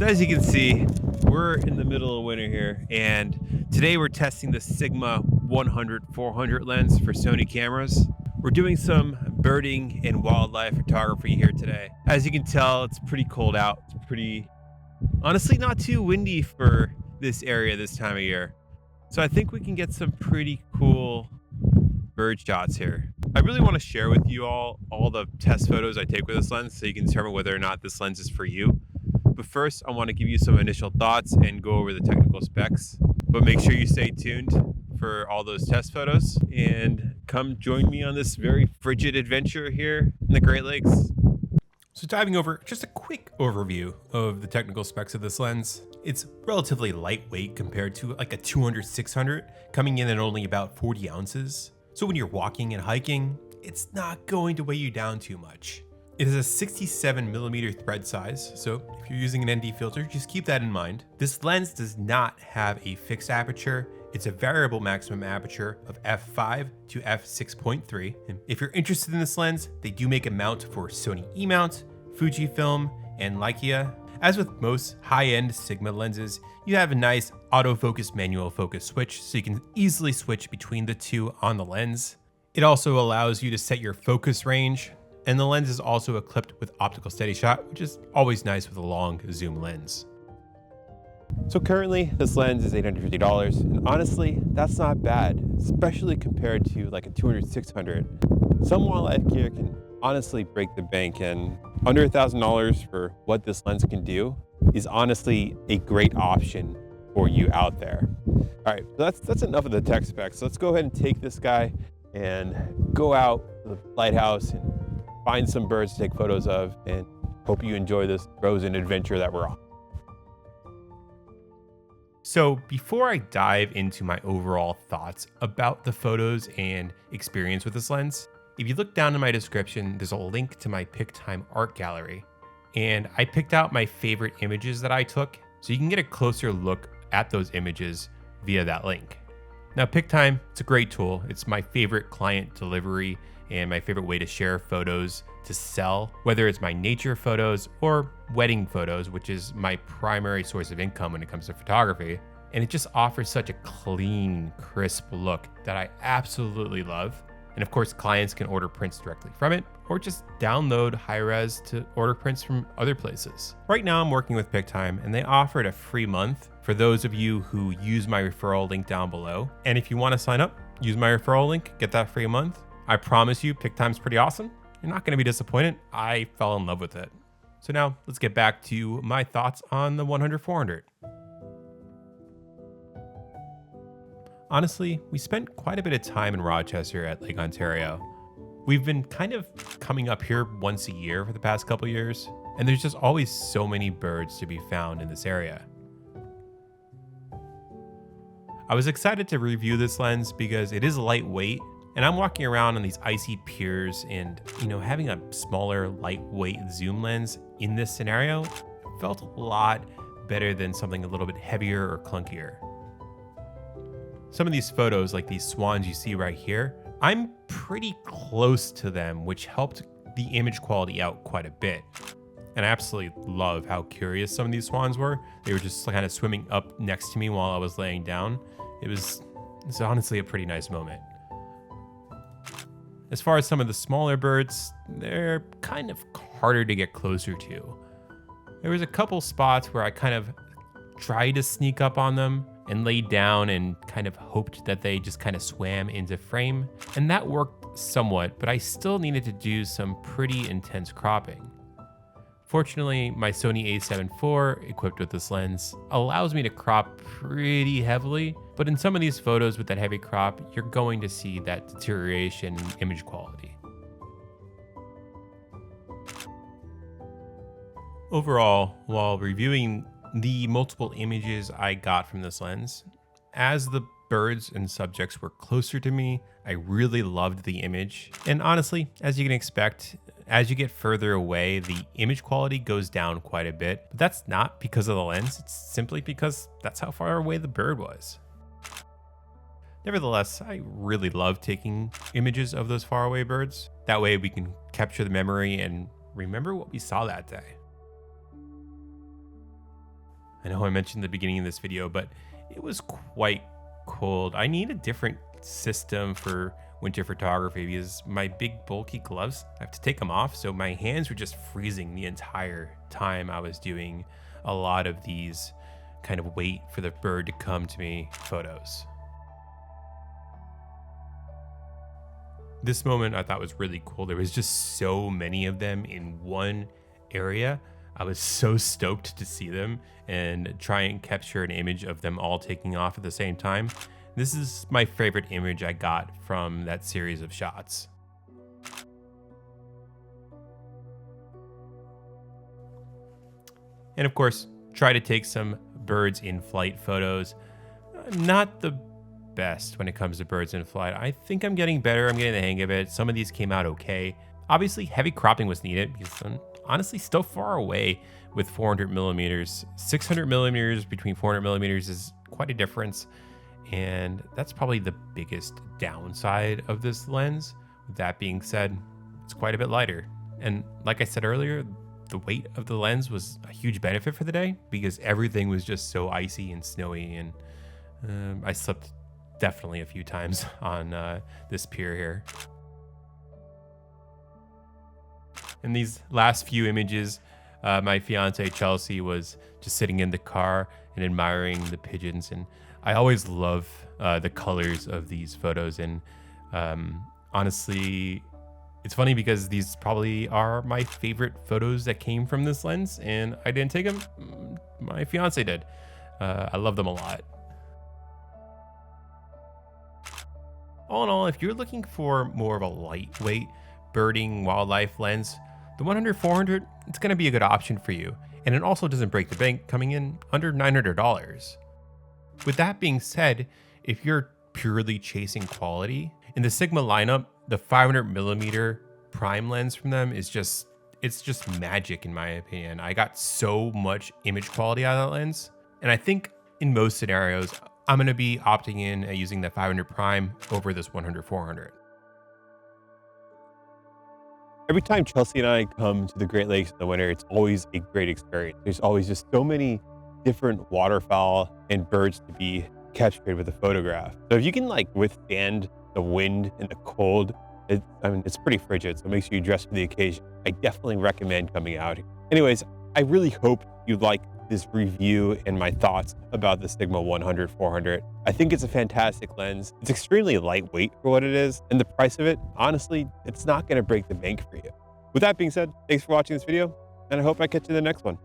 So as you can see, we're in the middle of winter here, and today we're testing the Sigma 100-400 lens for Sony cameras. We're doing some birding and wildlife photography here today. As you can tell, it's pretty cold out. It's pretty, honestly, not too windy for this area this time of year. So I think we can get some pretty cool bird shots here. I really want to share with you all the test photos I take with this lens so you can determine whether or not this lens is for you. But first, I want to give you some initial thoughts and go over the technical specs. But make sure you stay tuned for all those test photos and come join me on this very frigid adventure here in the Great Lakes. So diving over just a quick overview of the technical specs of this lens. It's relatively lightweight compared to like a 200-600, coming in at only about 40 ounces. So when you're walking and hiking, it's not going to weigh you down too much. It is a 67mm thread size, so if you're using an ND filter, just keep that in mind. This lens does not have a fixed aperture. It's a variable maximum aperture of f5 to f6.3. And if you're interested in this lens, they do make a mount for Sony E-mount, Fujifilm, and Leica. As with most high-end Sigma lenses, you have a nice autofocus manual focus switch, so you can easily switch between the two on the lens. It also allows you to set your focus range, and the lens is also equipped with optical steady shot, which is always nice with a long zoom lens. So currently this lens is $850, and honestly, that's not bad, especially compared to like a 200-600. Some wildlife gear can honestly break the bank, and under $1,000 for what this lens can do is honestly a great option for you out there. All right, so that's enough of the tech specs. So let's go ahead and take this guy and go out to the lighthouse and find some birds to take photos of, and hope you enjoy this frozen adventure that we're on. So before I dive into my overall thoughts about the photos and experience with this lens, if you look down in my description, there's a link to my PicTime art gallery. And I picked out my favorite images that I took, so you can get a closer look at those images via that link. Now, PicTime, it's a great tool. It's my favorite client delivery and my favorite way to share photos to sell, whether it's my nature photos or wedding photos, which is my primary source of income when it comes to photography. And it just offers such a clean, crisp look that I absolutely love. And of course, clients can order prints directly from it, or just download high-res to order prints from other places. Right now, I'm working with PicTime, and they offered a free month for those of you who use my referral link down below. And if you want to sign up, use my referral link, get that free month. I promise you, PicTime's pretty awesome. You're not going to be disappointed. I fell in love with it. So now, let's get back to my thoughts on the 100-400. Honestly, we spent quite a bit of time in Rochester at Lake Ontario. We've been kind of coming up here once a year for the past couple years, and there's just always so many birds to be found in this area. I was excited to review this lens because it is lightweight, and I'm walking around on these icy piers, and having a smaller, lightweight zoom lens in this scenario felt a lot better than something a little bit heavier or clunkier. Some of these photos, like these swans you see right here, I'm pretty close to them, which helped the image quality out quite a bit. And I absolutely love how curious some of these swans were. They were just kind of swimming up next to me while I was laying down. It's honestly a pretty nice moment. As far as some of the smaller birds, they're kind of harder to get closer to. There was a couple spots where I kind of tried to sneak up on them and laid down and kind of hoped that they just kind of swam into frame. And that worked somewhat, but I still needed to do some pretty intense cropping. Fortunately, my Sony a7 IV, equipped with this lens, allows me to crop pretty heavily, but in some of these photos with that heavy crop, you're going to see that deterioration in image quality. Overall, while reviewing the multiple images I got from this lens, as the birds and subjects were closer to me, I really loved the image. And honestly, as you can expect, as you get further away, the image quality goes down quite a bit. But that's not because of the lens, it's simply because that's how far away the bird was. Nevertheless, I really love taking images of those faraway birds. That way we can capture the memory and remember what we saw that day. I know I mentioned at the beginning of this video, but it was quite cold. I need a different system for winter photography because my big bulky gloves, I have to take them off. So my hands were just freezing the entire time I was doing a lot of these kind of wait for the bird to come to me photos. This moment I thought was really cool. There was just so many of them in one area. I was so stoked to see them and try and capture an image of them all taking off at the same time. This is my favorite image I got from that series of shots. And of course, try to take some birds in flight photos. Not the best when it comes to birds in flight. I think I'm getting better. I'm getting the hang of it. Some of these came out okay. Obviously, heavy cropping was needed because I'm honestly still far away with 400 millimeters. 600 millimeters between 400 millimeters is quite a difference. And that's probably the biggest downside of this lens. With that being said, it's quite a bit lighter. And like I said earlier, the weight of the lens was a huge benefit for the day because everything was just so icy and snowy. And I slept definitely a few times on this pier here. In these last few images, my fiance Chelsea was just sitting in the car and admiring the pigeons. And I always love the colors of these photos. And honestly, it's funny because these probably are my favorite photos that came from this lens. And I didn't take them. My fiance did. I love them a lot. All in all, if you're looking for more of a lightweight birding wildlife lens, the 100-400, it's going to be a good option for you. And it also doesn't break the bank, coming in under $900. With that being said, if you're purely chasing quality, in the Sigma lineup, the 500mm prime lens from them is just magic in my opinion. I got so much image quality out of that lens. And I think in most scenarios, I'm going to be opting in at using the 500 prime over this 100-400. Every time Chelsea and I come to the Great Lakes in the winter, it's always a great experience. There's always just so many different waterfowl and birds to be captured with a photograph. So if you can like withstand the wind and the cold, it's pretty frigid. So make sure you dress for the occasion. I definitely recommend coming out here. Anyways, I really hope you like this review and my thoughts about the Sigma 100-400. I think it's a fantastic lens. It's extremely lightweight for what it is, and the price of it, honestly, it's not going to break the bank for you. With that being said, thanks for watching this video, and I hope I catch you in the next one.